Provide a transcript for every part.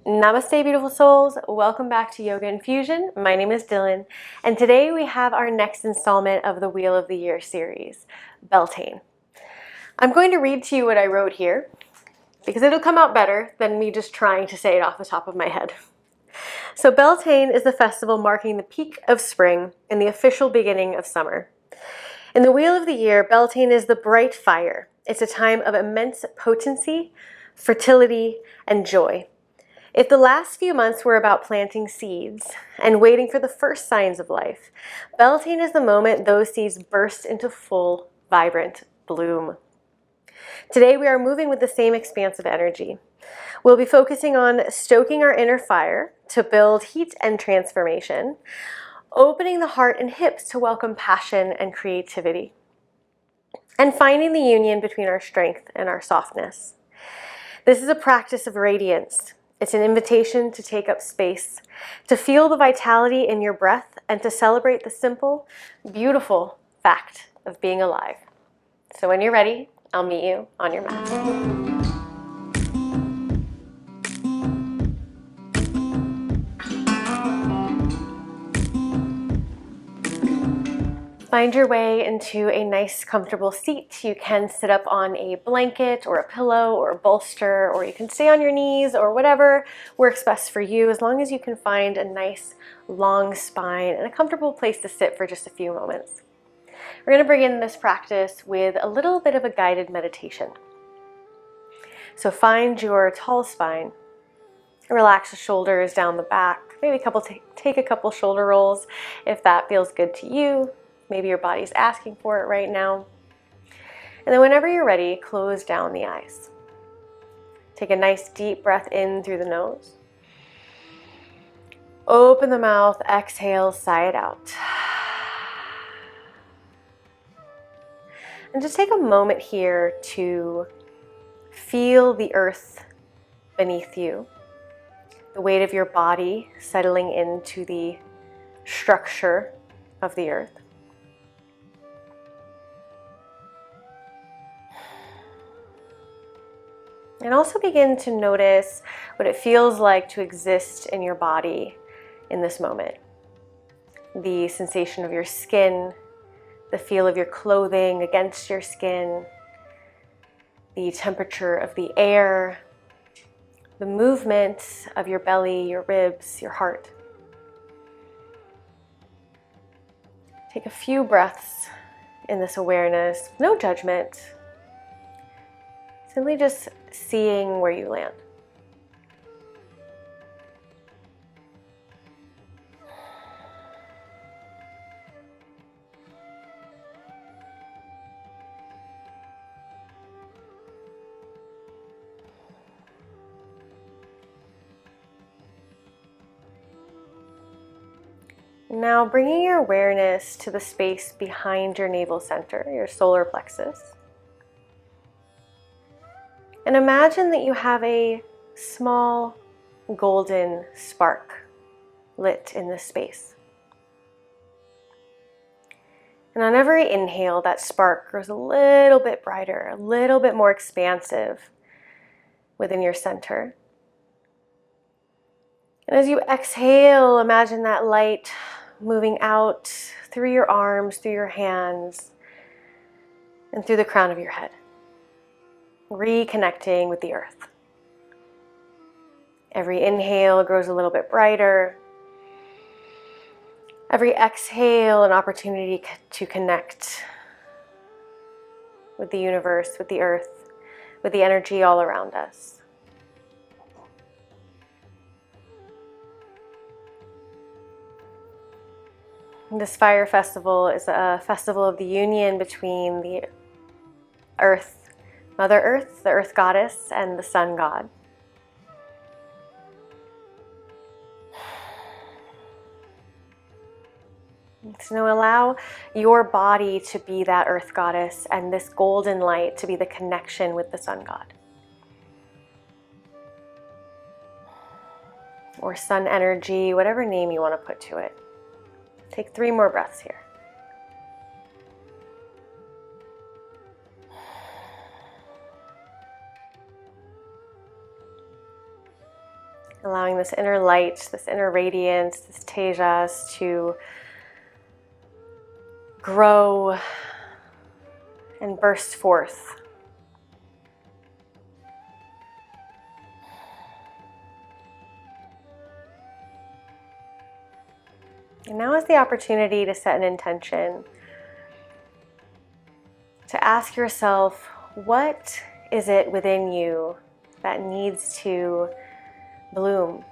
Namaste, beautiful souls. Welcome back to Yoga Infusion. My name is Dylan, and today we have our next installment of the Wheel of the Year series, Beltane. I'm going to read to you what I wrote here because it'll come out better than me just trying to say it off the top of my head. So Beltane is the festival marking the peak of spring and the official beginning of summer. In the Wheel of the Year, Beltane is the bright fire. It's a time of immense potency, fertility, and joy. If the last few months were about planting seeds and waiting for the first signs of life, Beltane is the moment those seeds burst into full, vibrant bloom. Today we are moving with the same expansive energy. We'll be focusing on stoking our inner fire to build heat and transformation, opening the heart and hips to welcome passion and creativity, and finding the union between our strength and our softness. This is a practice of radiance. It's an invitation to take up space, to feel the vitality in your breath, and to celebrate the simple, beautiful fact of being alive. So when you're ready, I'll meet you on your mat. Find your way into a nice, comfortable seat. You can sit up on a blanket or a pillow or a bolster, or you can stay on your knees or whatever works best for you, as long as you can find a nice, long spine and a comfortable place to sit for just a few moments. We're going to begin this practice with a little bit of a guided meditation. So find your tall spine. Relax the shoulders down the back. Maybe take a couple shoulder rolls if that feels good to you. Maybe your body's asking for it right now. And then whenever you're ready, close down the eyes. Take a nice deep breath in through the nose. Open the mouth, exhale, sigh it out. And just take a moment here to feel the earth beneath you, the weight of your body settling into the structure of the earth. And also begin to notice what it feels like to exist in your body in this moment. The sensation of your skin, the feel of your clothing against your skin, the temperature of the air, the movement of your belly, your ribs, your heart. Take a few breaths in this awareness, no judgment. Simply just seeing where you land. Now bringing your awareness to the space behind your navel center, your solar plexus. And imagine that you have a small golden spark lit in this space. And on every inhale, that spark grows a little bit brighter, a little bit more expansive within your center. And as you exhale, imagine that light moving out through your arms, through your hands, and through the crown of your head. Reconnecting with the earth. Every inhale grows a little bit brighter. Every exhale, an opportunity to connect with the universe, with the earth, with the energy all around us. This fire festival is a festival of the union between the earth, Mother Earth, the earth goddess, and the sun god. So now allow your body to be that earth goddess and this golden light to be the connection with the sun god. Or sun energy, whatever name you want to put to it. Take 3 more breaths here. allowing this inner light, this inner radiance, this tejas to grow and burst forth. And now is the opportunity to set an intention, to ask yourself, what is it within you that needs to bloom?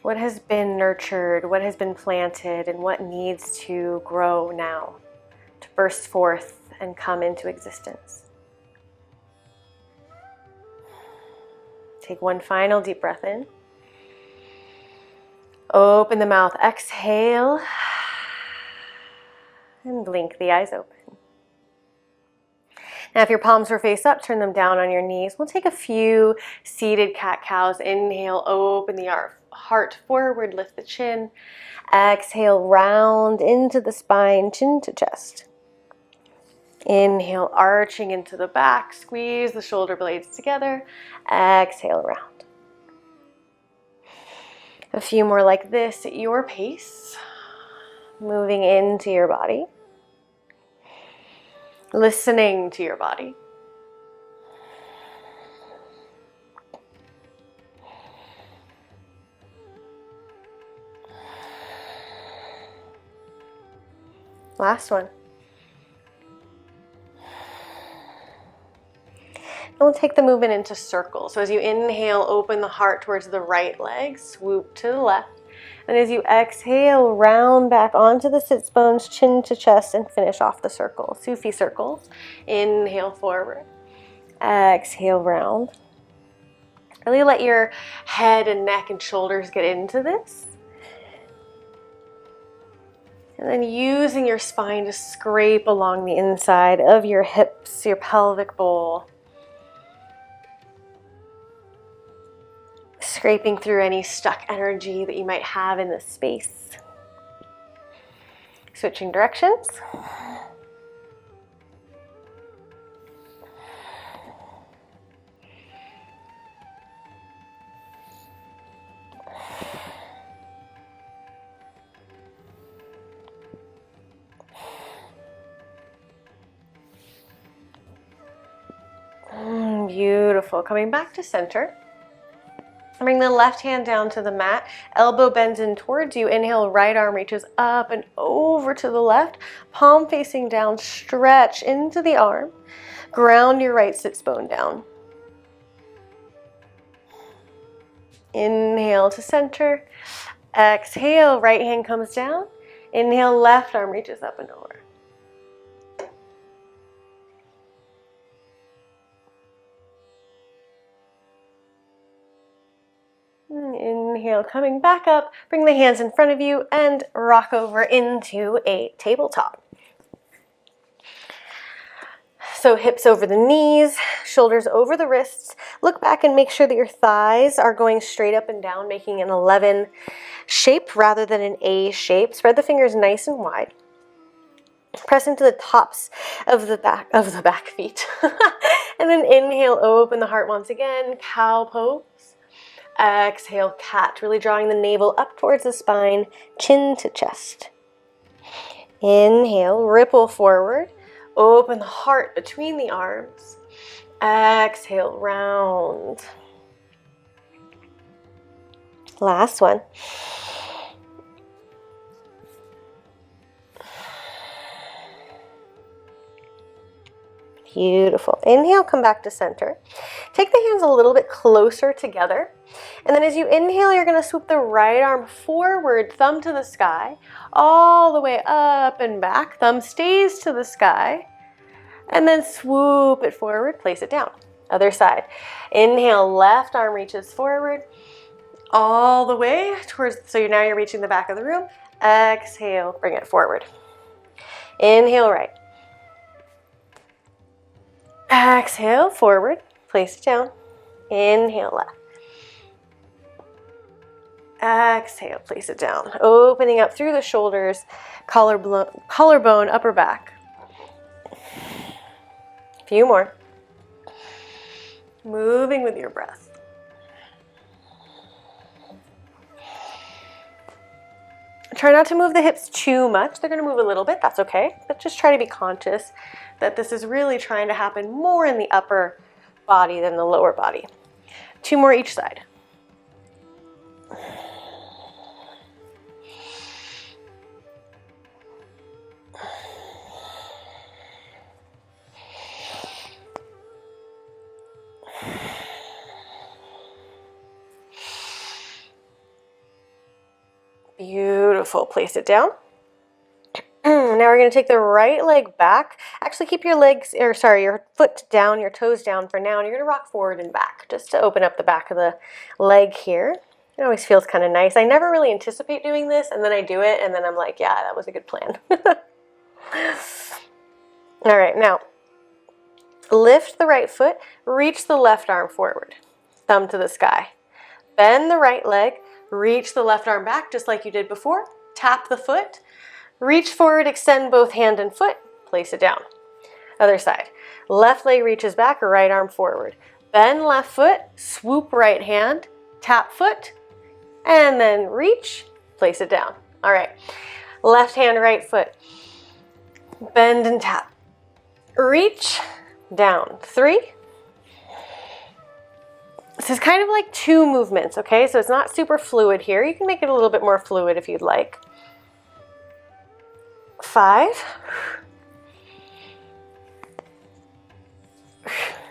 What has been nurtured, what has been planted, and what needs to grow now, to burst forth and come into existence? Take one final deep breath in. Open the mouth, exhale, and blink the eyes open. Now if your palms are face up, turn them down on your knees. We'll take a few seated cat-cows. Inhale, open the heart forward, lift the chin. Exhale, round into the spine, chin to chest. Inhale, arching into the back, squeeze the shoulder blades together. Exhale, round. A few more like this at your pace. Moving into your body. Listening to your body. Last one. And we'll take the movement into circles. So as you inhale, open the heart towards the right leg, swoop to the left. And as you exhale, round back onto the sits bones, chin to chest, and finish off the circle. Sufi circles. Inhale forward. Exhale, round. Really let your head and neck and shoulders get into this. And then using your spine to scrape along the inside of your hips, your pelvic bowl. Scraping through any stuck energy that you might have in this space. Switching directions. Beautiful. Coming back to center. Bring the left hand down to the mat, elbow bends in towards you. Inhale, right arm reaches up and over to the left. Palm facing down, stretch into the arm. Ground your right sits bone down. Inhale to center. Exhale, right hand comes down. Inhale, left arm reaches up and over. Inhale, coming back up, bring the hands in front of you and rock over into a tabletop. So hips over the knees, shoulders over the wrists. Look back and make sure that your thighs are going straight up and down, making an 11 shape rather than an A shape. Spread the fingers nice and wide. Press into the tops of the back feet. And then inhale, open the heart once again, cow pose. Exhale, cat, really drawing the navel up towards the spine, chin to chest. Inhale, ripple forward, open the heart between the arms. Exhale, round. Last one. Beautiful. Inhale, come back to center. Take the hands a little bit closer together. And then as you inhale, you're going to swoop the right arm forward, thumb to the sky, all the way up and back. Thumb stays to the sky. And then swoop it forward, place it down. Other side. Inhale, left arm reaches forward, all the way towards, so now you're reaching the back of the room. Exhale, bring it forward. Inhale, right. Exhale, forward, place it down. Inhale, left. Exhale, place it down. Opening up through the shoulders, collarbone, upper back. Few more. Moving with your breath. Try not to move the hips too much. They're going to move a little bit, that's okay. But just try to be conscious that this is really trying to happen more in the upper body than the lower body. 2 more each side. Beautiful. Place it down. Now we're going to take the right leg back. Actually, keep your your foot down, your toes down for now, and you're going to rock forward and back just to open up the back of the leg here. It always feels kind of nice. I never really anticipate doing this, and then I do it, and then I'm like, yeah, that was a good plan. All right, now lift the right foot, reach the left arm forward, thumb to the sky. Bend the right leg, reach the left arm back just like you did before. Tap the foot, reach forward, extend both hand and foot, place it down. Other side. Left leg reaches back, right arm forward. Bend left foot, swoop right hand, tap foot, and then reach, place it down. All right. Left hand, right foot. Bend and tap. Reach, down. 3. This is kind of like 2 movements, okay? So it's not super fluid here. You can make it a little bit more fluid if you'd like. 5.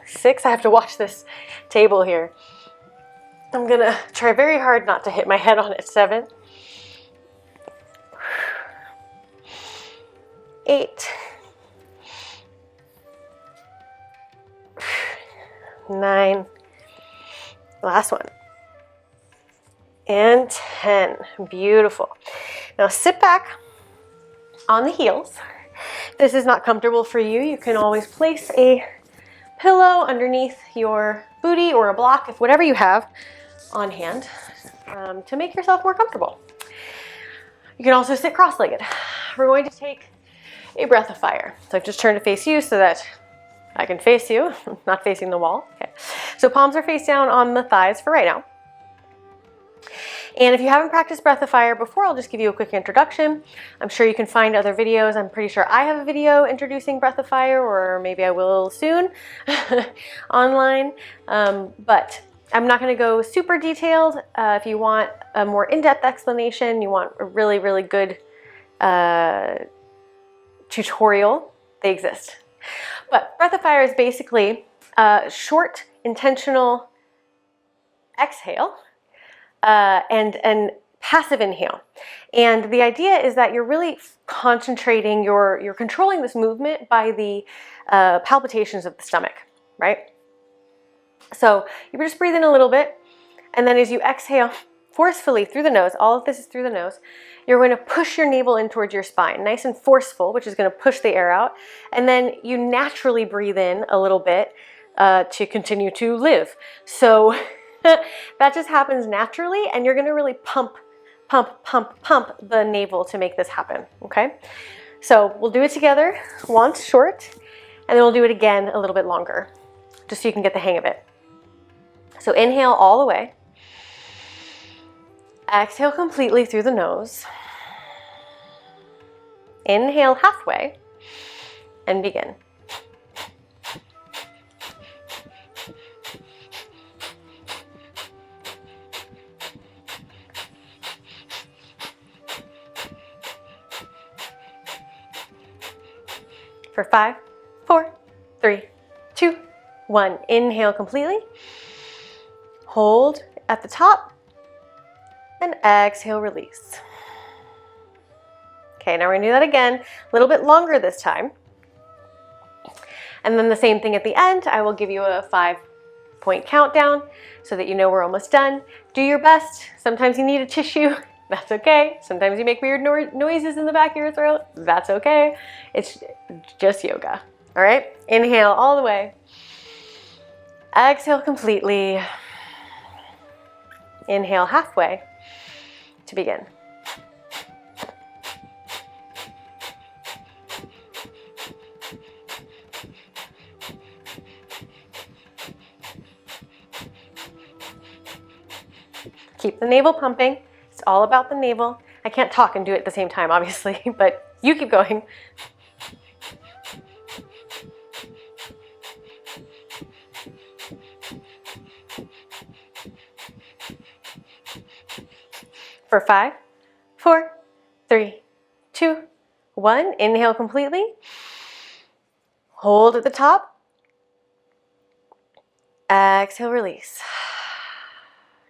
6. I have to watch this table here. I'm gonna try very hard not to hit my head on it. 7. 8. 9. Last one. And 10. Beautiful. Now sit back on the heels. If this is not comfortable for you, you can always place a pillow underneath your booty or a block, if whatever you have on hand, to make yourself more comfortable. You can also sit cross-legged. We're going to take a breath of fire. So I've just turned to face you so that I can face you, not facing the wall. Okay. So palms are face down on the thighs for right now. And if you haven't practiced breath of fire before, I'll just give you a quick introduction. I'm sure you can find other videos. I'm pretty sure I have a video introducing breath of fire, or maybe I will soon online. But I'm not going to go super detailed. If you want a more in-depth explanation, you want a really, really good tutorial, they exist. But breath of fire is basically a short, intentional exhale and passive inhale. And the idea is that you're really concentrating, you're controlling this movement by the palpitations of the stomach, right? So you just breathe in a little bit, and then as you exhale forcefully through the nose, all of this is through the nose, you're going to push your navel in towards your spine, nice and forceful, which is going to push the air out. And then you naturally breathe in a little bit to continue to live. So that just happens naturally, and you're going to really pump the navel to make this happen, okay? So we'll do it together once short, and then we'll do it again a little bit longer, just so you can get the hang of it. So inhale all the way. Exhale completely through the nose. Inhale halfway and begin. For 5, 4, 3, 2, 1. Inhale completely. Hold at the top. And exhale, release. Okay, now we're gonna do that again, a little bit longer this time. And then the same thing at the end. I will give you a 5-point countdown so that you know we're almost done. Do your best. Sometimes you need a tissue. That's okay. Sometimes you make weird noises in the back of your throat. That's okay. It's just yoga. All right, inhale all the way. Exhale completely. Inhale halfway to begin. Keep the navel pumping. It's all about the navel. I can't talk and do it at the same time, obviously, but you keep going. For 5, 4, 3, 2, 1. Inhale completely. Hold at the top. Exhale, release.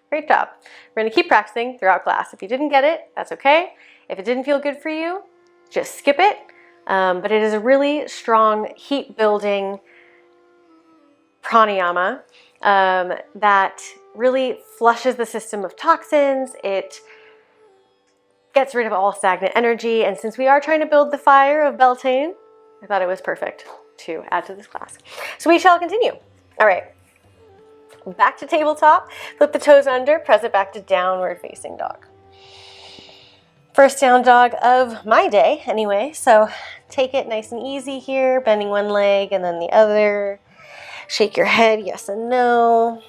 Great job. We're going to keep practicing throughout class. If you didn't get it, that's okay. If it didn't feel good for you, just skip it. But it is a really strong heat building pranayama that really flushes the system of toxins. It gets rid of all stagnant energy. And since we are trying to build the fire of Beltane, I thought it was perfect to add to this class. So we shall continue. All right. Back to tabletop, flip the toes under, press it back to downward facing dog. First down dog of my day anyway, so take it nice and easy here, bending one leg and then the other. Shake your head, yes and no.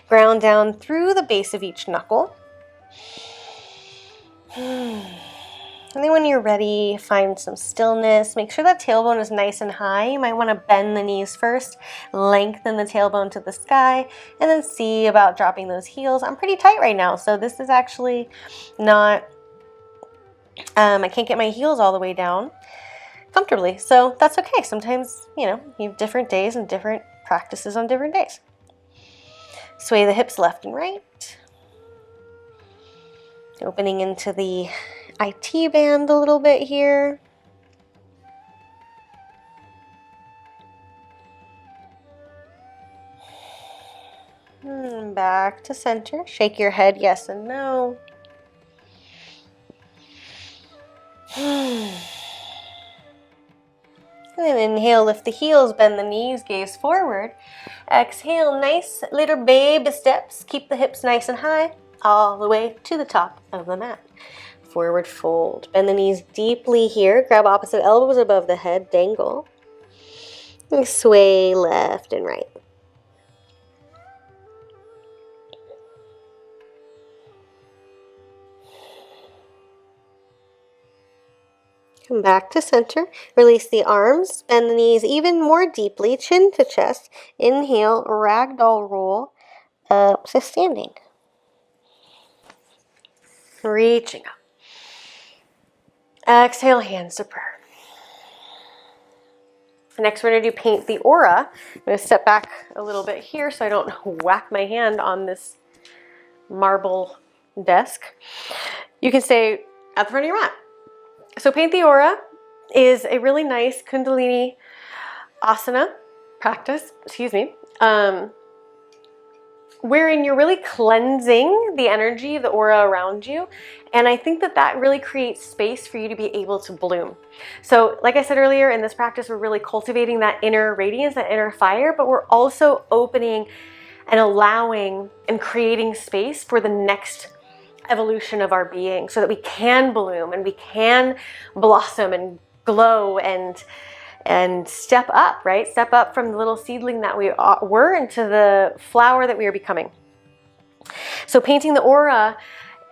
Ground down through the base of each knuckle. And then when you're ready, find some stillness. Make sure that tailbone is nice and high. You might want to bend the knees first, lengthen the tailbone to the sky, and then see about dropping those heels. I'm pretty tight right now, so this is actually not, I can't get my heels all the way down comfortably, so that's okay. Sometimes, you have different days and different practices on different days. Sway the hips left and right. Opening into the IT band a little bit here. Back to center. Shake your head, yes and no. And then inhale, lift the heels, bend the knees, gaze forward. Exhale, nice little baby steps. Keep the hips nice and high, all the way to the top of the mat. Forward fold. Bend the knees deeply here. Grab opposite elbows above the head. Dangle. And sway left and right. Come back to center. Release the arms. Bend the knees even more deeply. Chin to chest. Inhale. Ragdoll roll up to standing. Reaching up. Exhale, hands to prayer. Next, we're going to do paint the aura. I'm going to step back a little bit here so I don't whack my hand on this marble desk. You can stay at the front of your mat. So paint the aura is a really nice Kundalini asana practice, wherein you're really cleansing the energy of the aura around you. And I think that really creates space for you to be able to bloom. So like I said earlier, in this practice, we're really cultivating that inner radiance, that inner fire, but we're also opening and allowing and creating space for the next evolution of our being so that we can bloom and we can blossom and glow and step up, right? Step up from the little seedling that we were into the flower that we are becoming. So painting the aura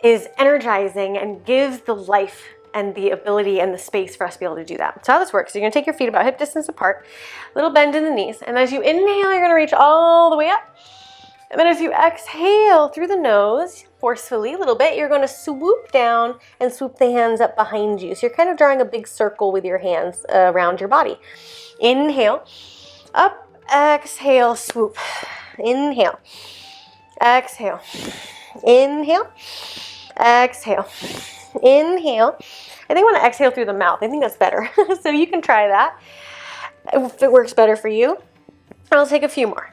is energizing and gives the life and the ability and the space for us to be able to do that. So how this works, you're going to take your feet about hip distance apart, little bend in the knees, and as you inhale, you're going to reach all the way up. And then as you exhale through the nose, forcefully a little bit, you're going to swoop down and swoop the hands up behind you. So you're kind of drawing a big circle with your hands around your body. Inhale, up, exhale, swoop. Inhale, exhale, inhale, exhale, inhale. I think I want to exhale through the mouth. I think that's better. So you can try that if it works better for you. I'll take a few more.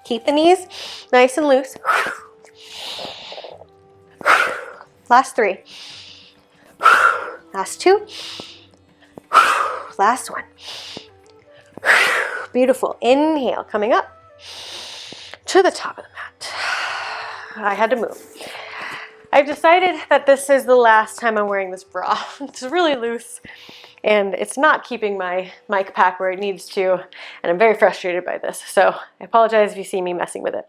Keep the knees nice and loose. Last 3. Last 2. Last 1. Beautiful. Inhale, coming up to the top of the mat. I had to move. I've decided that this is the last time I'm wearing this bra. It's really loose. and it's not keeping my mic pack where it needs to, and I'm very frustrated by this, so I apologize if you see me messing with it.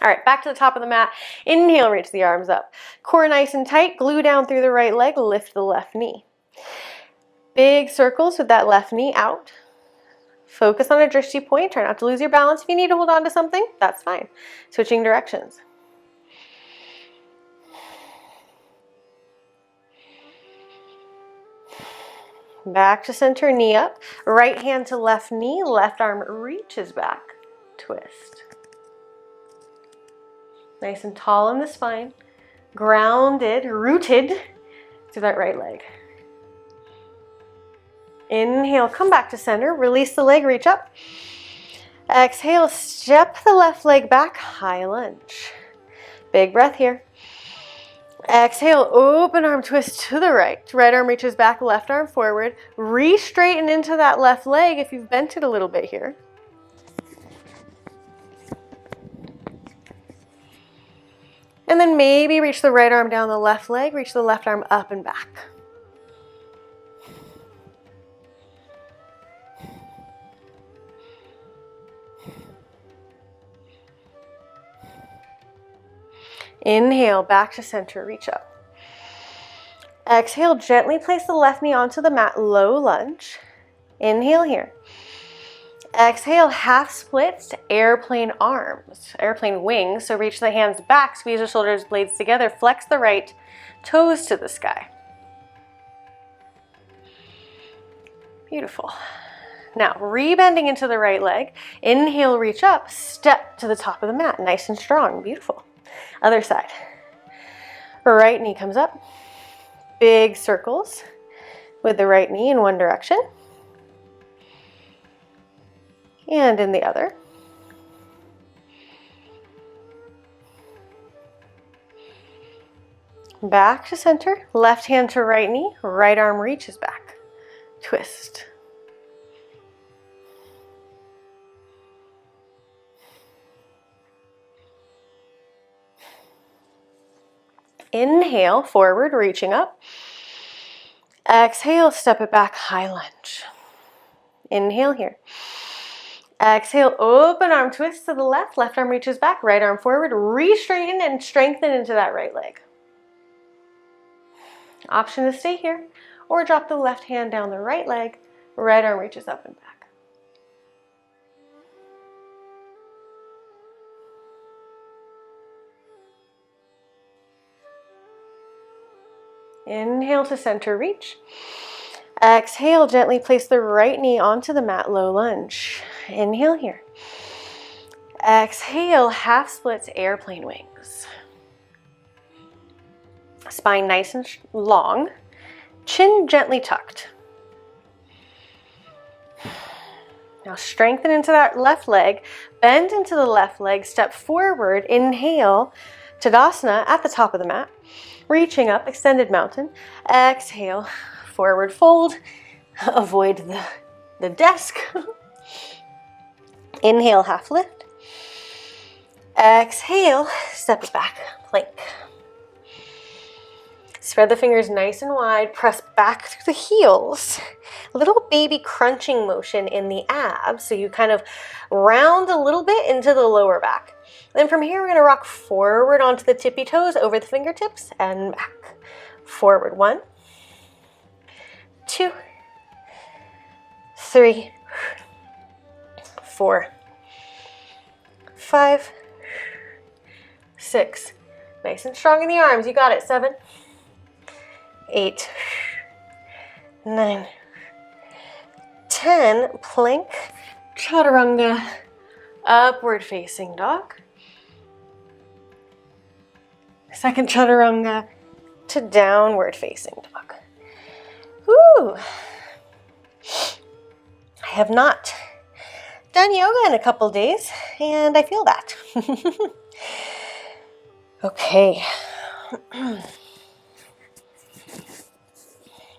All right, back to the top of the mat. Inhale, reach the arms up. Core nice and tight, glue down through the right leg, lift the left knee. Big circles with that left knee out. Focus on a drishti point, try not to lose your balance. If you need to hold on to something, that's fine. Switching directions. Back to center, knee up. Right hand to left knee, left arm reaches back. Twist. Nice and tall in the spine. Grounded, rooted to that right leg. Inhale, come back to center. Release the leg, reach up. Exhale, step the left leg back, high lunge. Big breath here. Exhale, open arm twist to the right. Right arm reaches back, left arm forward. Re-straighten into that left leg if you've bent it a little bit here. And then maybe reach the right arm down the left leg, reach the left arm up and back. Inhale, back to center, reach up. Exhale, gently place the left knee onto the mat, low lunge. Inhale here. Exhale, half splits, airplane arms, airplane wings. So reach the hands back, squeeze the shoulders, blades together, flex the right toes to the sky. Beautiful. Now, rebending into the right leg. Inhale, reach up, step to the top of the mat, nice and strong, beautiful. Other side. Right knee comes up. Big circles with the right knee in one direction. And in the other. Back to center. Left hand to right knee. Right arm reaches back. Twist. Inhale, forward, reaching up. Exhale, step it back, high lunge. Inhale here. Exhale, open arm twist to the left. Left arm reaches back, right arm forward. Re-straighten and strengthen into that right leg. Option to stay here or drop the left hand down the right leg. Right arm reaches up and back. Inhale to center reach. Exhale, gently place the right knee onto the mat, low lunge. Inhale here. Exhale, half splits, airplane wings. Spine nice and long. Chin gently tucked. Now strengthen into that left leg. Bend into the left leg. Step forward. Inhale, Tadasana at the top of the mat. Reaching up, extended mountain. Exhale, forward fold. Avoid the desk. Inhale, half lift. Exhale, step it back, plank. Spread the fingers nice and wide. Press back through the heels. A little baby crunching motion in the abs. So you kind of round a little bit into the lower back. Then from here, we're going to rock forward onto the tippy toes, over the fingertips, and back. Forward. 1, 2, 3, 4, 5, 6. Nice and strong in the arms. You got it. 7, 8, 9, 10. Plank, chaturanga, upward facing dog. Second chaturanga to downward facing dog. Woo! I have not done yoga in a couple days, and I feel that. Okay.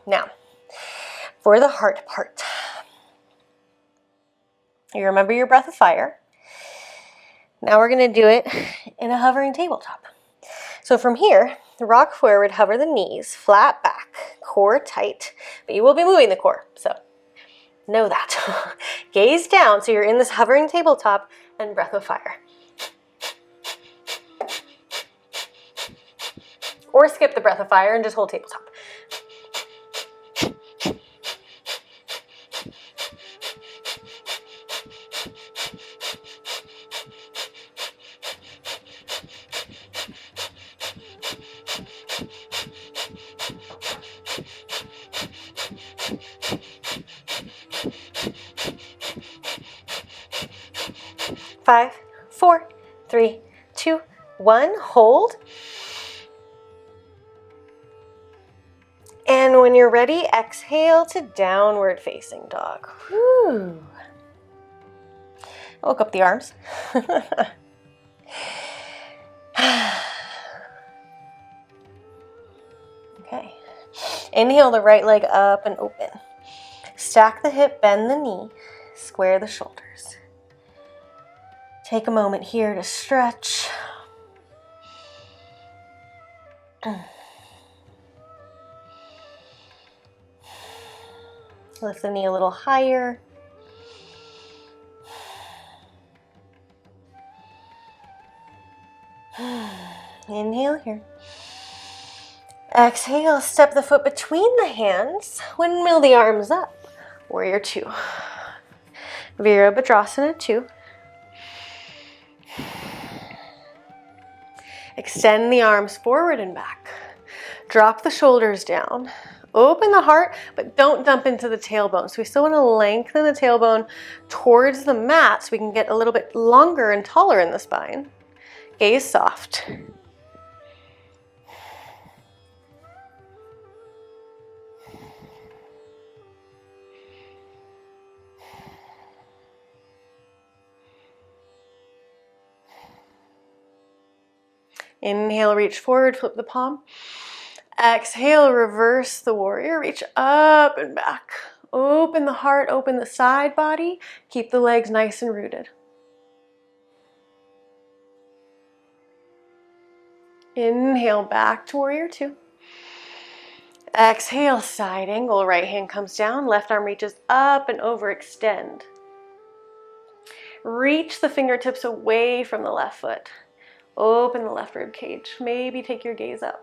Now, for the heart part. You remember your breath of fire. Now we're going to do it in a hovering tabletop. So from here, rock forward, hover the knees, flat back, core tight, but you will be moving the core, so know that. Gaze down, so you're in this hovering tabletop, and breath of fire. Or skip the breath of fire and just hold tabletop. 5, 4, 3, 2, 1. Hold. And when you're ready, exhale to downward facing dog. Whew. Look up the arms. Okay. Inhale the right leg up and open. Stack the hip, bend the knee, square the shoulders. Take a moment here to stretch. Lift the knee a little higher. Inhale here. Exhale, step the foot between the hands, windmill the arms up. Warrior 2. Virabhadrasana 2. Extend the arms forward and back. Drop the shoulders down. Open the heart, but don't dump into the tailbone. So we still want to lengthen the tailbone towards the mat so we can get a little bit longer and taller in the spine. Gaze soft. Inhale, reach forward, flip the palm. Exhale, reverse the warrior, reach up and back. Open the heart, open the side body. Keep the legs nice and rooted. Inhale, back to warrior 2. Exhale, side angle, right hand comes down, left arm reaches up and overextend. Reach the fingertips away from the left foot. Open the left rib cage. Maybe take your gaze up.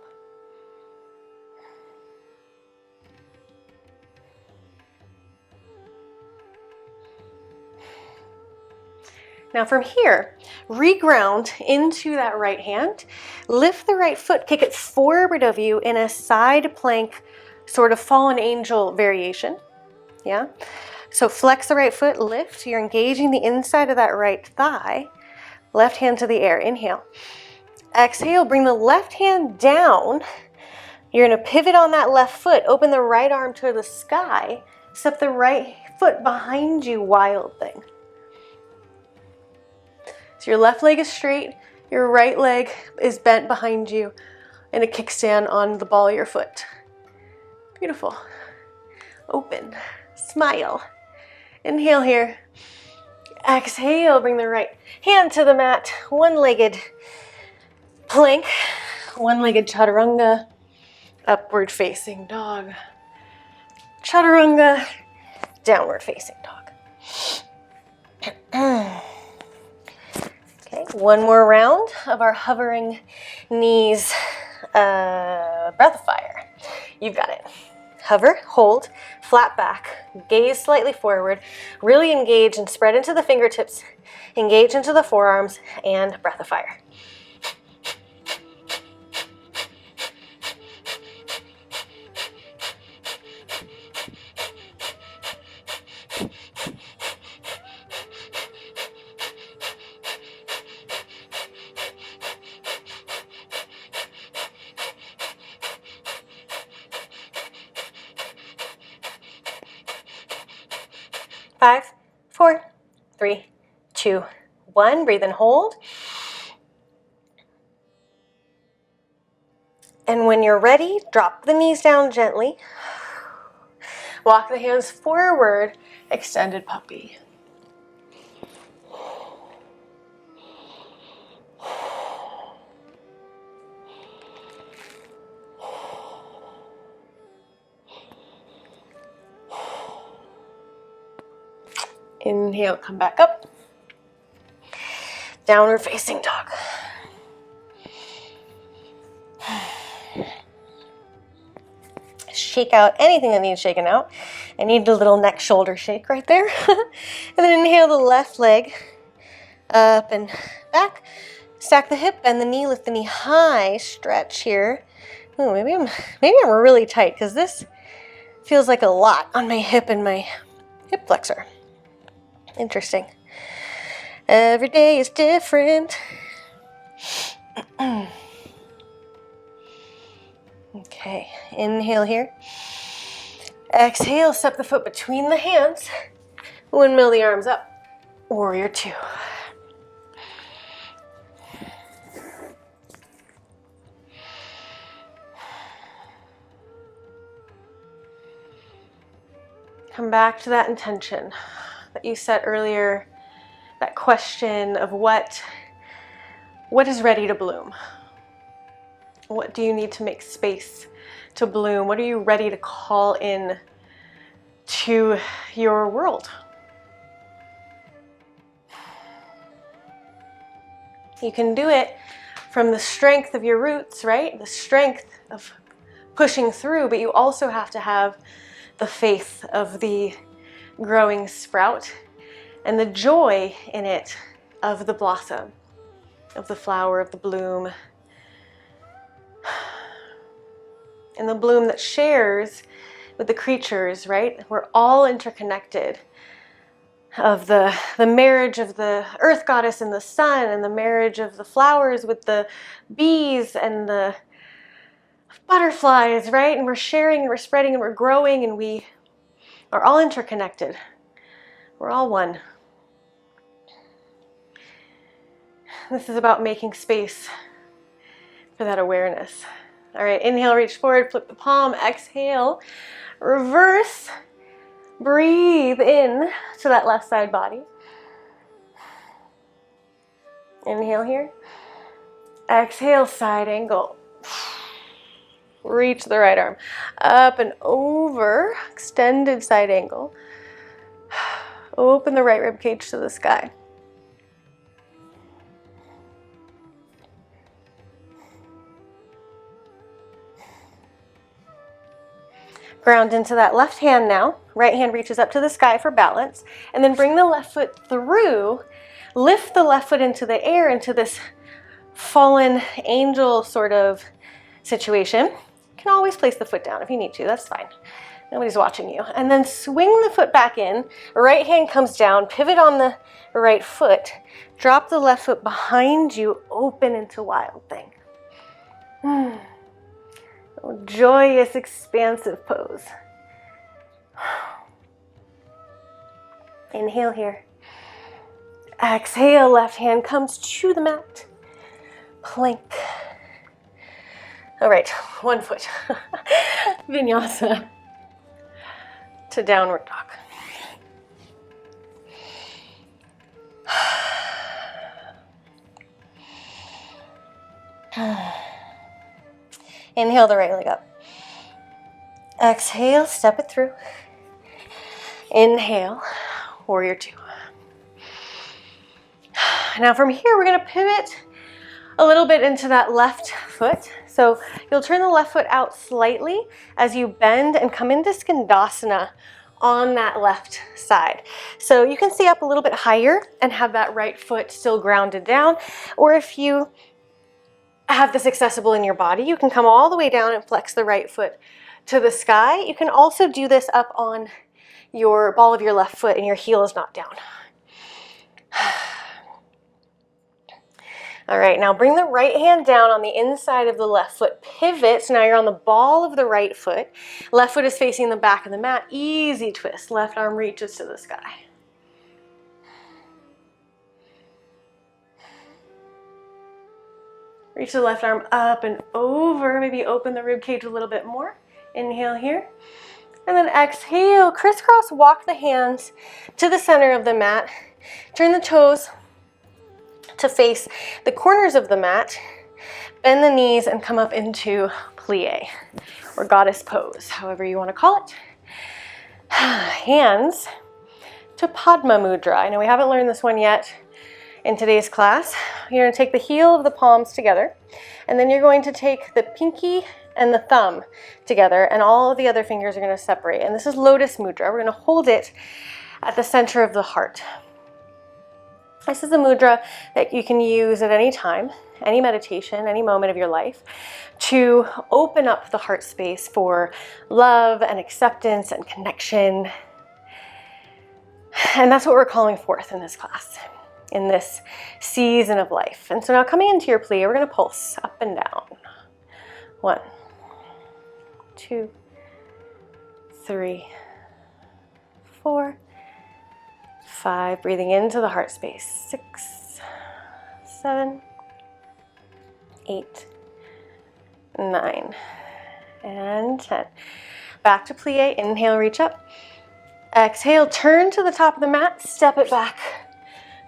Now from here, reground into that right hand. Lift the right foot, kick it forward of you in a side plank, sort of fallen angel variation. Yeah. So flex the right foot, lift. You're engaging the inside of that right thigh. Left hand to the air. Inhale. Exhale, bring the left hand down. You're going to pivot on that left foot. Open the right arm to the sky. Step the right foot behind you, wild thing. So your left leg is straight, your right leg is bent behind you in a kickstand on the ball of your foot. Beautiful. Open. Smile. Inhale here. Exhale, bring the right hand to the mat. One-legged plank, one-legged chaturanga, upward facing dog. Chaturanga, downward facing dog. Okay, one more round of our hovering knees, breath of fire. You've got it. Hover, hold, flat back, gaze slightly forward, really engage and spread into the fingertips, engage into the forearms, and breath of fire. Five, 4, 3, 2, 1. Breathe and hold. And when you're ready, drop the knees down gently. Walk the hands forward, extended puppy. Inhale, come back up. Downward facing dog. Shake out anything that needs shaken out. I need a little neck shoulder shake right there. And then inhale the left leg up and back. Stack the hip, bend the knee, lift the knee high, stretch here. Ooh, maybe I'm really tight because this feels like a lot on my hip and my hip flexor. Interesting. Every day is different. Okay, inhale here. Exhale, step the foot between the hands. Windmill the arms up. Warrior two. Come back to that intention that you set earlier, that question of what is ready to bloom? What do you need to make space to bloom? What are you ready to call in to your world? You can do it from the strength of your roots, right? The strength of pushing through, but you also have to have the faith of the growing sprout and the joy in it of the blossom, of the flower, of the bloom. And the bloom that shares with the creatures, right? We're all interconnected. Of the marriage of the earth goddess and the sun, and the marriage of the flowers with the bees and the butterflies, right? And we're sharing and we're spreading and we're growing and we are all interconnected. We're all one. This is about making space for that awareness. All right, inhale, reach forward, flip the palm, exhale, reverse, breathe in to that left side body. Inhale here. Exhale, side angle. Reach the right arm up and over, extended side angle. Open the right rib cage to the sky. Ground into that left hand now. Right hand reaches up to the sky for balance. And then bring the left foot through. Lift the left foot into the air, into this fallen angel sort of situation. You can always place the foot down if you need to. That's fine. Nobody's watching you. And then swing the foot back in. Right hand comes down. Pivot on the right foot. Drop the left foot behind you. Open into wild thing. Joyous, expansive pose. Inhale here. Exhale, left hand comes to the mat. Plank. All right, one foot. Vinyasa to downward dog. Inhale the right leg up. Exhale, step it through. Inhale, warrior two. Now from here, we're gonna pivot a little bit into that left foot. So you'll turn the left foot out slightly as you bend and come into Skandasana on that left side. So you can stay up a little bit higher and have that right foot still grounded down. Or if you have this accessible in your body, you can come all the way down and flex the right foot to the sky. You can also do this up on your ball of your left foot and your heel is not down. All right, now bring the right hand down on the inside of the left foot. Pivot, so now you're on the ball of the right foot. Left foot is facing the back of the mat. Easy twist, left arm reaches to the sky. Reach the left arm up and over. Maybe open the rib cage a little bit more. Inhale here. And then exhale, crisscross walk the hands to the center of the mat. Turn the toes to face the corners of the mat. Bend the knees and come up into plie or goddess pose, however you want to call it. Hands to Padma mudra. I know we haven't learned this one yet in today's class. You're going to take the heel of the palms together, and then you're going to take the pinky and the thumb together, and all of the other fingers are going to separate. And this is lotus mudra. We're going to hold it at the center of the heart. This is a mudra that you can use at any time, any meditation, any moment of your life, to open up the heart space for love and acceptance and connection. And that's what we're calling forth in this class, in this season of life. And so now coming into your plie, we're going to pulse up and down. 1, 2, 3, 4, 5. Breathing into the heart space. 6, 7, 8, 9, and 10. Back to plie. Inhale, reach up. Exhale, turn to the top of the mat. Step it back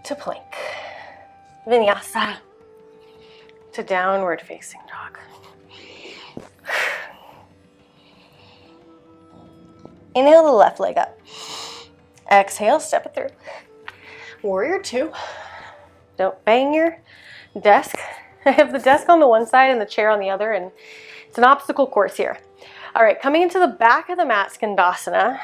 to plank. Vinyasa to downward facing dog. Inhale the left leg up. Exhale, step it through. Warrior 2. Don't bang your desk. I have the desk on the one side and the chair on the other, and it's an obstacle course here. All right, coming into the back of the mat, Skandasana.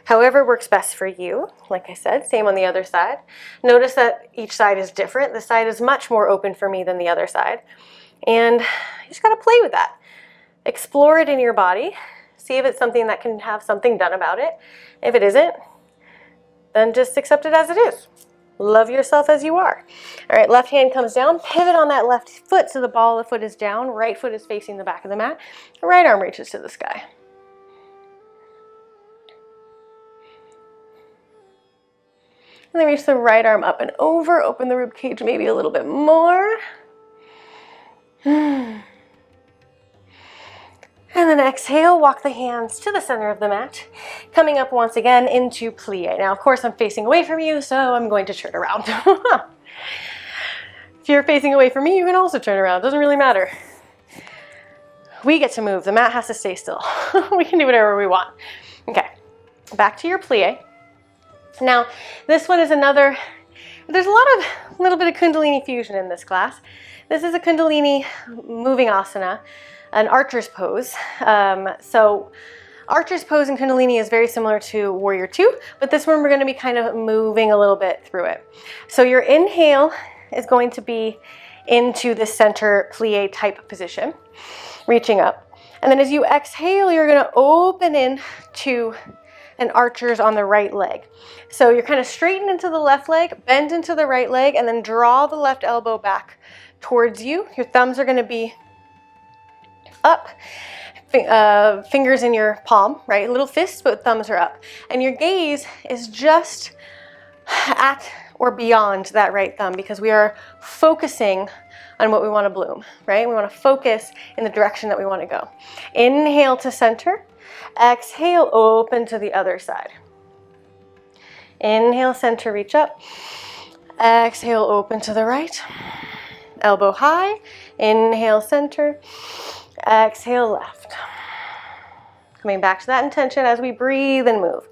However works best for you. Like I said, same on the other side. Notice that each side is different. This side is much more open for me than the other side. And you just gotta play with that. Explore it in your body. See if it's something that can have something done about it. If it isn't, then just accept it as it is. Love yourself as you are. All right, left hand comes down. Pivot on that left foot so the ball of the foot is down. Right foot is facing the back of the mat. Right arm reaches to the sky. And then reach the right arm up and over. Open the rib cage maybe a little bit more. And then exhale, walk the hands to the center of the mat. Coming up once again into plie. Now, of course, I'm facing away from you, so I'm going to turn around. If you're facing away from me, you can also turn around. Doesn't really matter. We get to move. The mat has to stay still. We can do whatever we want. Okay, back to your plie. Now, this one is another, there's a little bit of Kundalini fusion in this class. This is a Kundalini moving asana, an archer's pose. So archer's pose in Kundalini is very similar to Warrior 2, but this one we're going to be kind of moving a little bit through it. So your inhale is going to be into the center plie type position, reaching up. And then as you exhale, you're going to open in to an archer's on the right leg. So you're kind of straighten into the left leg, bend into the right leg, and then draw the left elbow back towards you. Your thumbs are going to be up, fingers in your palm, right? Little fists, but thumbs are up. And your gaze is just at or beyond that right thumb, because we are focusing on what we want to bloom, right? We want to focus in the direction that we want to go. Inhale to center. Exhale, open to the other side. Inhale, center, reach up. Exhale, open to the right. Elbow high. Inhale, center. Exhale, left. Coming back to that intention as we breathe and move.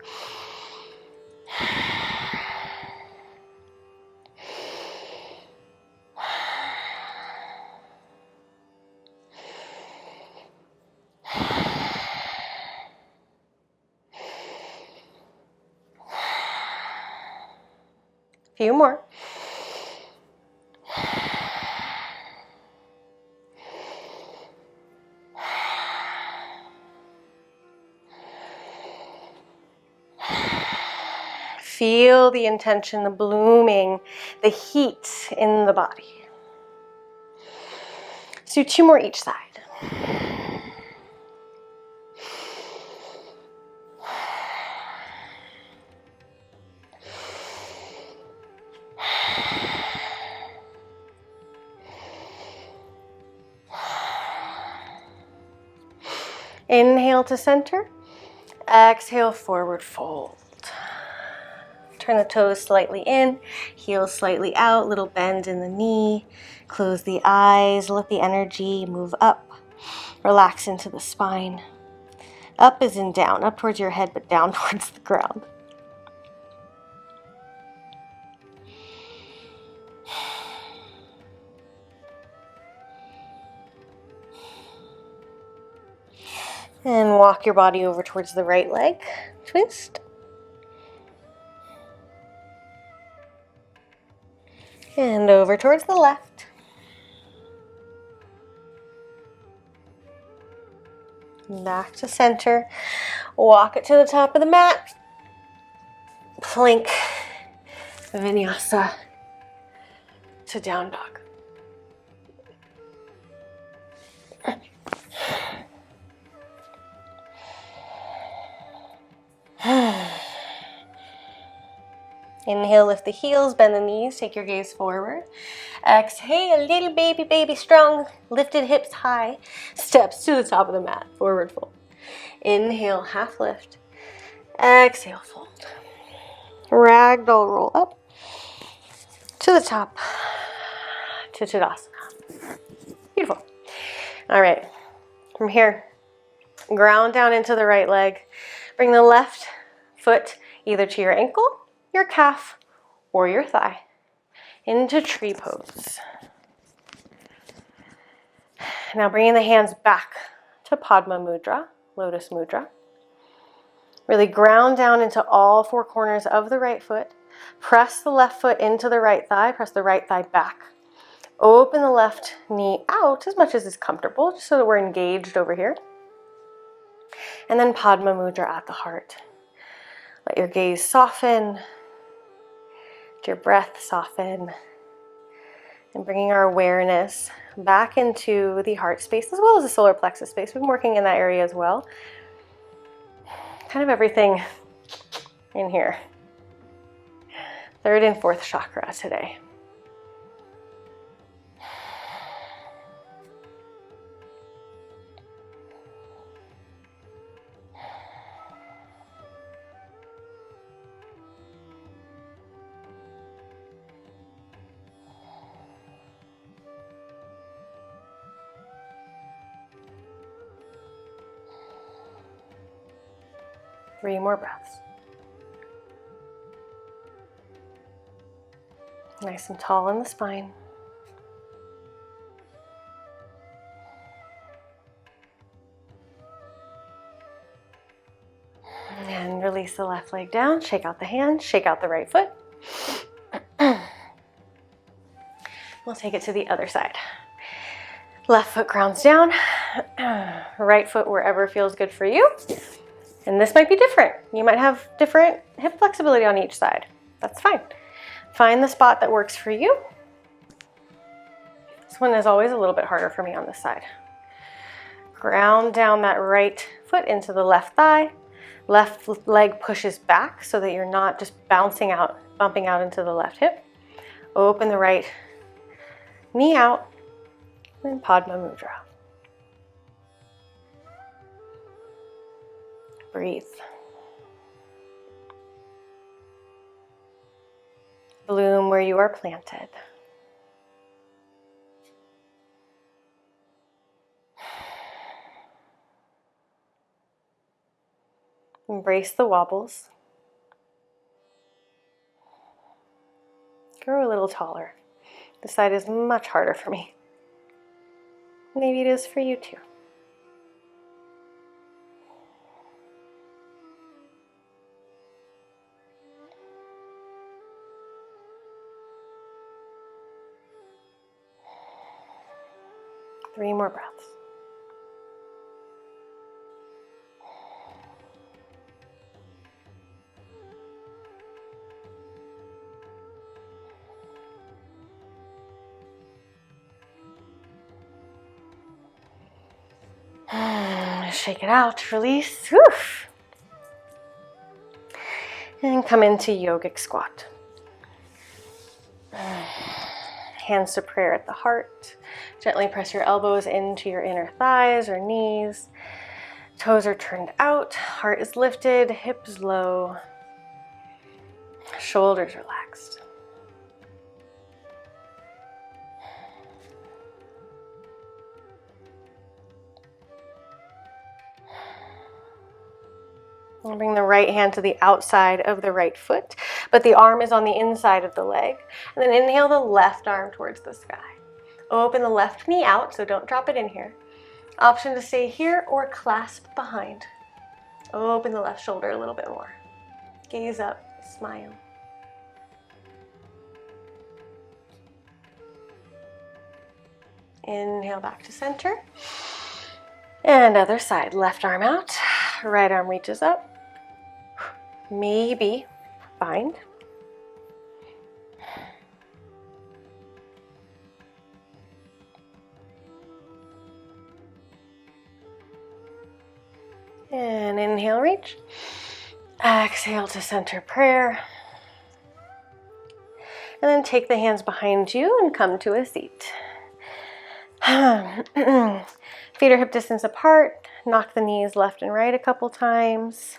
Few more. Feel the intention, the blooming, the heat in the body. Let's do 2 more each side. Inhale to center. Exhale, forward fold. Turn the toes slightly in, heels slightly out, little bend in the knee. Close the eyes, let the energy move up. Relax into the spine. Up is in down, up towards your head, but down towards the ground. And walk your body over towards the right leg. Twist. And over towards the left. Back to center. Walk it to the top of the mat. Plank Vinyasa to down dog. Inhale, lift the heels, bend the knees, take your gaze forward. Exhale, little baby strong, lifted hips high, steps to the top of the mat, forward fold. Inhale, half lift. Exhale, fold. Ragdoll roll up to the top to Tadasana. Beautiful. All right, from here, ground down into the right leg. Bring the left foot either to your ankle, your calf, or your thigh into tree pose. Now bringing the hands back to Padma mudra, lotus mudra. Really ground down into all four corners of the right foot. Press the left foot into the right thigh, press the right thigh back. Open the left knee out as much as is comfortable, just so that we're engaged over here. And then Padma mudra at the heart. Let your gaze soften. Let your breath soften. And bringing our awareness back into the heart space as well as the solar plexus space. We've been working in that area as well. Kind of everything in here. Third and fourth chakra today. Three more breaths. Nice and tall in the spine. And release the left leg down, shake out the hand, shake out the right foot. We'll take it to the other side. Left foot grounds down, right foot wherever feels good for you. And this might be different. You might have different hip flexibility on each side. That's fine. Find the spot that works for you. This one is always a little bit harder for me on this side. Ground down that right foot into the left thigh. Left leg pushes back so that you're not just bouncing out, bumping out into the left hip. Open the right knee out. And Padma mudra. Breathe. Bloom where you are planted. Embrace the wobbles. Grow a little taller. This side is much harder for me. Maybe it is for you too. Three more breaths. Shake it out, release. Woof. And come into yogic squat. Hands to prayer at the heart. Gently press your elbows into your inner thighs or knees. Toes are turned out. Heart is lifted. Hips low. Shoulders relaxed. We'll bring the right hand to the outside of the right foot, but the arm is on the inside of the leg. And then inhale the left arm towards the sky. Open the left knee out, so don't drop it in here. Option to stay here or clasp behind. Open the left shoulder a little bit more. Gaze up, smile. Inhale back to center. And other side, left arm out, right arm reaches up. Maybe bind. And inhale, reach. Exhale to center prayer. And then take the hands behind you and come to a seat. Feet are hip distance apart. Knock the knees left and right a couple times.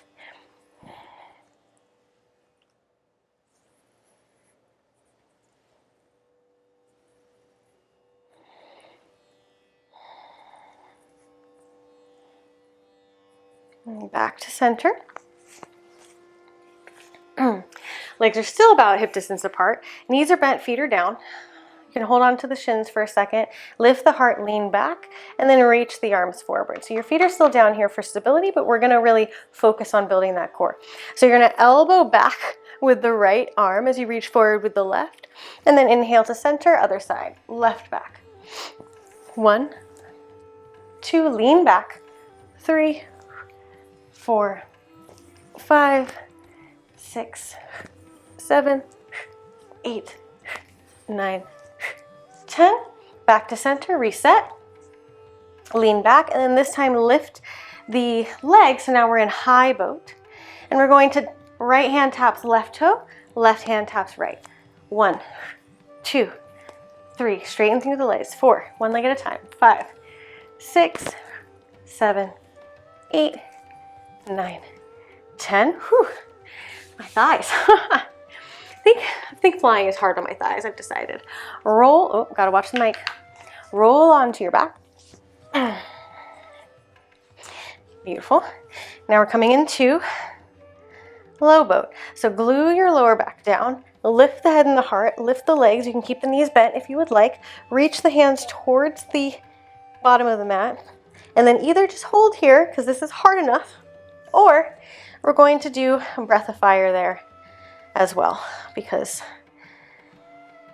And back to center. Legs are still about hip distance apart. Knees are bent, feet are down. You can hold on to the shins for a second, lift the heart, lean back, and then reach the arms forward. So your feet are still down here for stability, but we're gonna really focus on building that core. So you're gonna elbow back with the right arm as you reach forward with the left, and then inhale to center, other side, left back. 1, 2, lean back, 3, 4, 5, 6, 7, 8, 9, 10. Back to center, reset, lean back, and then this time lift the legs. So now we're in high boat, and we're going to right hand taps left toe, left hand taps right. 1, 2, 3, straighten through the legs. 4, one leg at a time. 5, 6, 7, 8, 9, 10. Whew, my thighs. I think flying is hard on my thighs, I've decided. Roll, oh, gotta watch the mic. Roll onto your back. Beautiful. Now we're coming into low boat. So glue your lower back down, lift the head and the heart, lift the legs. You can keep the knees bent if you would like. Reach the hands towards the bottom of the mat. And then either just hold here, because this is hard enough, or we're going to do a breath of fire there as well, because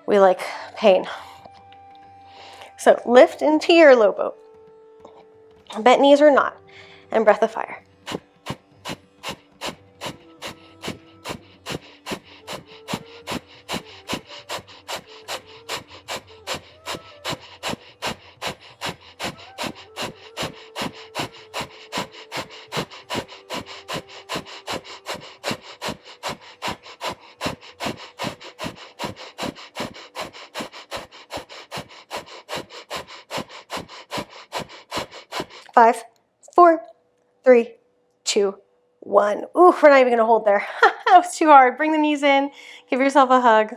we like pain. So lift into your low boat, bent knees or not, and breath of fire. Five, 4, 3, 2, 1. Ooh, we're not even gonna hold there. That was too hard. Bring the knees in, give yourself a hug.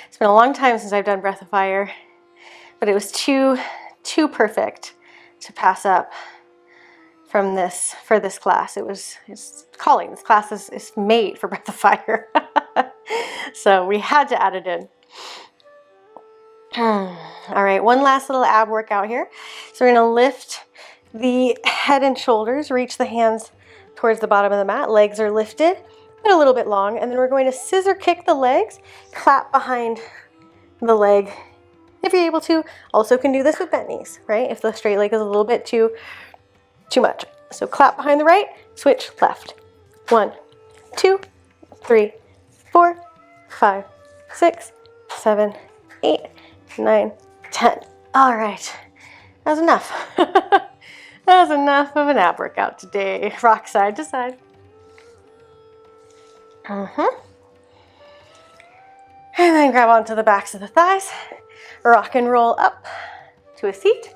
It's been a long time since I've done breath of fire, but it was too perfect to pass up from this, for this class. It's calling. This class is made for breath of fire. So we had to add it in. All right, one last little ab workout here. So we're gonna lift the head and shoulders, reach the hands towards the bottom of the mat, legs are lifted, but a little bit long, and then we're going to scissor kick the legs, clap behind the leg if you're able to. Also can do this with bent knees, right? If the straight leg is a little bit too much. So clap behind the right, switch left. 1, 2, 3, 4, 5, 6, 7, 8, 9, 10. All right, that was enough. That was enough of an ab workout today. Rock side to side. And then grab onto the backs of the thighs. Rock and roll up to a seat.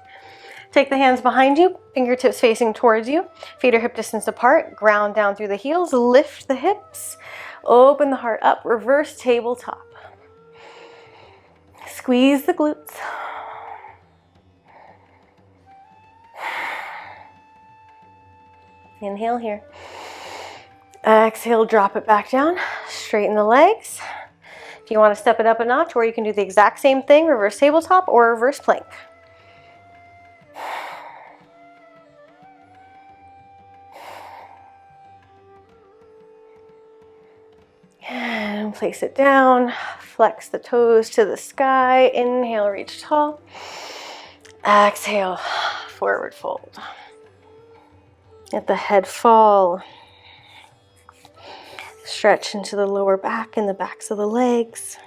Take the hands behind you, fingertips facing towards you. Feet are hip distance apart. Ground down through the heels. Lift the hips. Open the heart up. Reverse tabletop. Squeeze the glutes. Inhale here. Exhale, drop it back down. Straighten the legs. If you want to step it up a notch, or you can do the exact same thing, reverse tabletop or reverse plank. And place it down. Flex the toes to the sky. Inhale, reach tall. Exhale, forward fold. Let the head fall. Stretch into the lower back and the backs of the legs.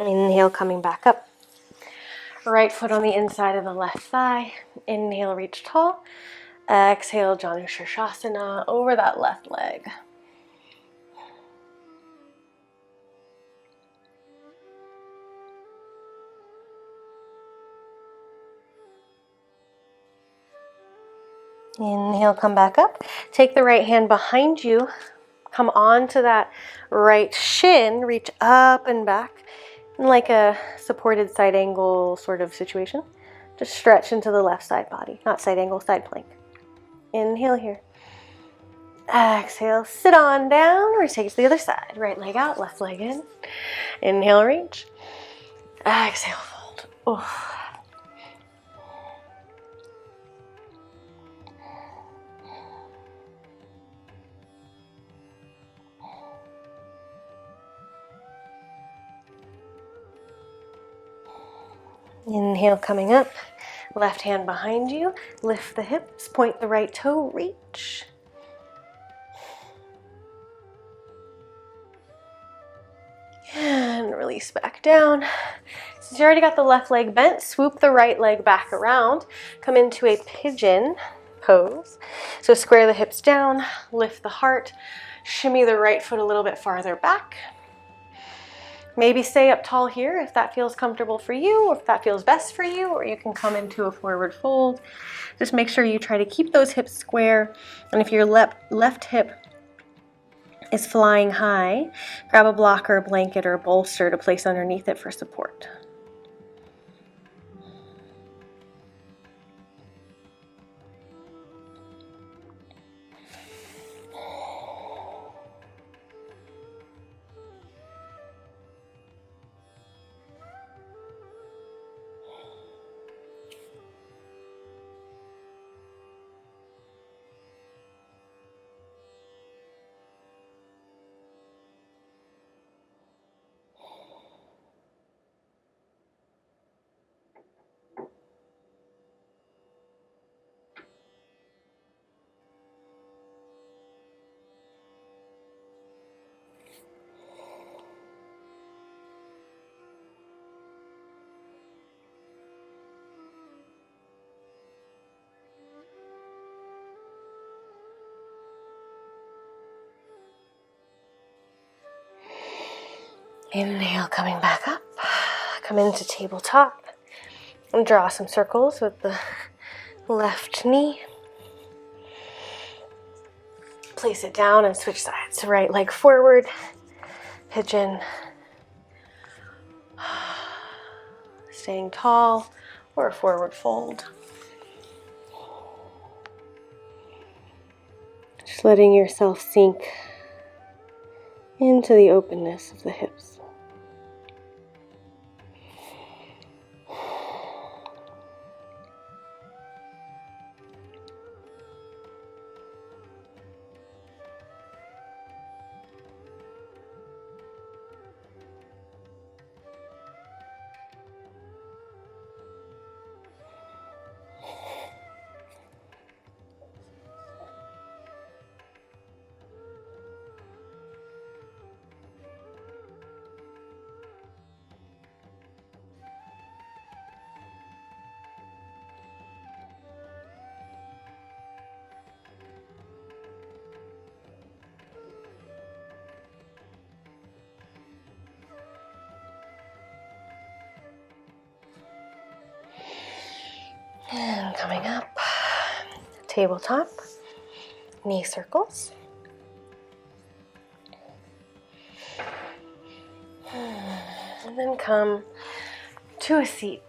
Inhale, coming back up. Right foot on the inside of the left thigh. Inhale, reach tall. Exhale, Janu Shirshasana over that left leg. Inhale, come back up. Take the right hand behind you. Come on to that right shin. Reach up and back in like a supported side angle sort of situation. Just stretch into the left side body, not side angle, side plank. Inhale here. Exhale, sit on down, rotate to the other side. Right leg out, left leg in. Inhale, reach. Exhale, fold. Oh. Inhale, coming up. Left hand behind you. Lift the hips, point the right toe, reach. And release back down. Since you already got the left leg bent, swoop the right leg back around. Come into a pigeon pose. So square the hips down, lift the heart, shimmy the right foot a little bit farther back. Maybe stay up tall here if that feels comfortable for you, or if that feels best for you, or you can come into a forward fold. Just make sure you try to keep those hips square. And if your left hip is flying high, grab a block or a blanket or a bolster to place underneath it for support. Inhale, coming back up. Come into tabletop and draw some circles with the left knee. Place it down and switch sides. Right leg forward, pigeon. Staying tall or a forward fold. Just letting yourself sink into the openness of the hips. And coming up, tabletop, knee circles. And then come to a seat,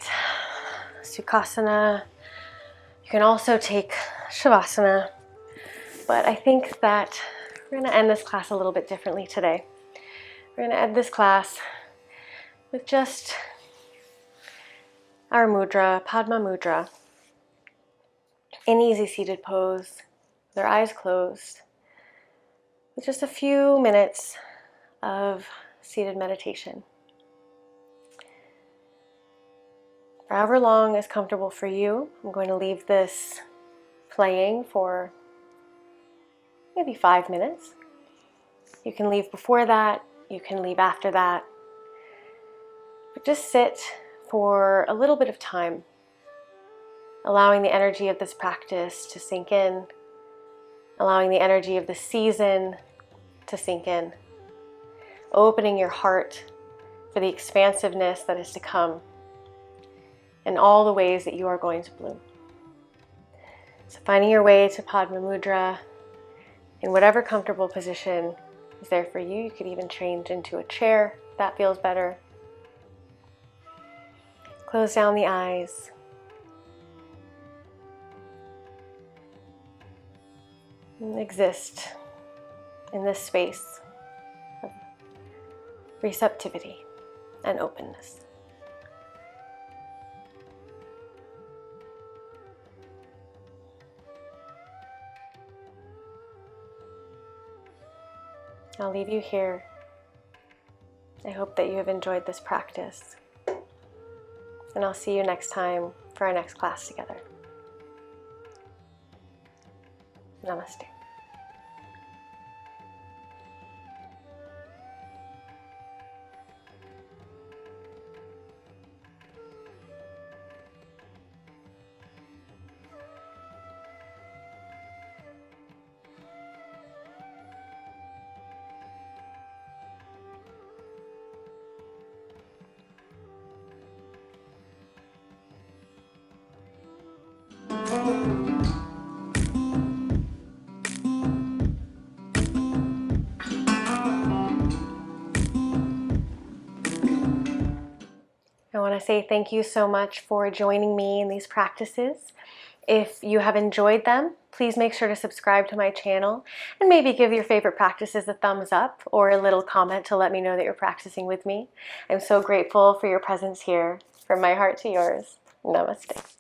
Sukhasana. You can also take Shavasana, but I think that We're going to end this class a little bit differently today. We're going to end this class with just our mudra, Padma mudra, in easy seated pose, with our eyes closed, with just a few minutes of seated meditation. For however long is comfortable for you, I'm going to leave this playing for maybe 5 minutes. You can leave before that, you can leave after that, but just sit for a little bit of time, allowing the energy of this practice to sink in, allowing the energy of the season to sink in, opening your heart for the expansiveness that is to come in all the ways that you are going to bloom. So finding your way to Padma mudra in whatever comfortable position is there for you. You could even change into a chair if that feels better. Close down the eyes. And exist in this space of receptivity and openness. I'll leave you here. I hope that you have enjoyed this practice. And I'll see you next time for our next class together. Namaste. I want to say thank you so much for joining me in these practices. If you have enjoyed them, please make sure to subscribe to my channel and maybe give your favorite practices a thumbs up or a little comment to let me know that you're practicing with me. I'm so grateful for your presence here. From my heart to yours, namaste.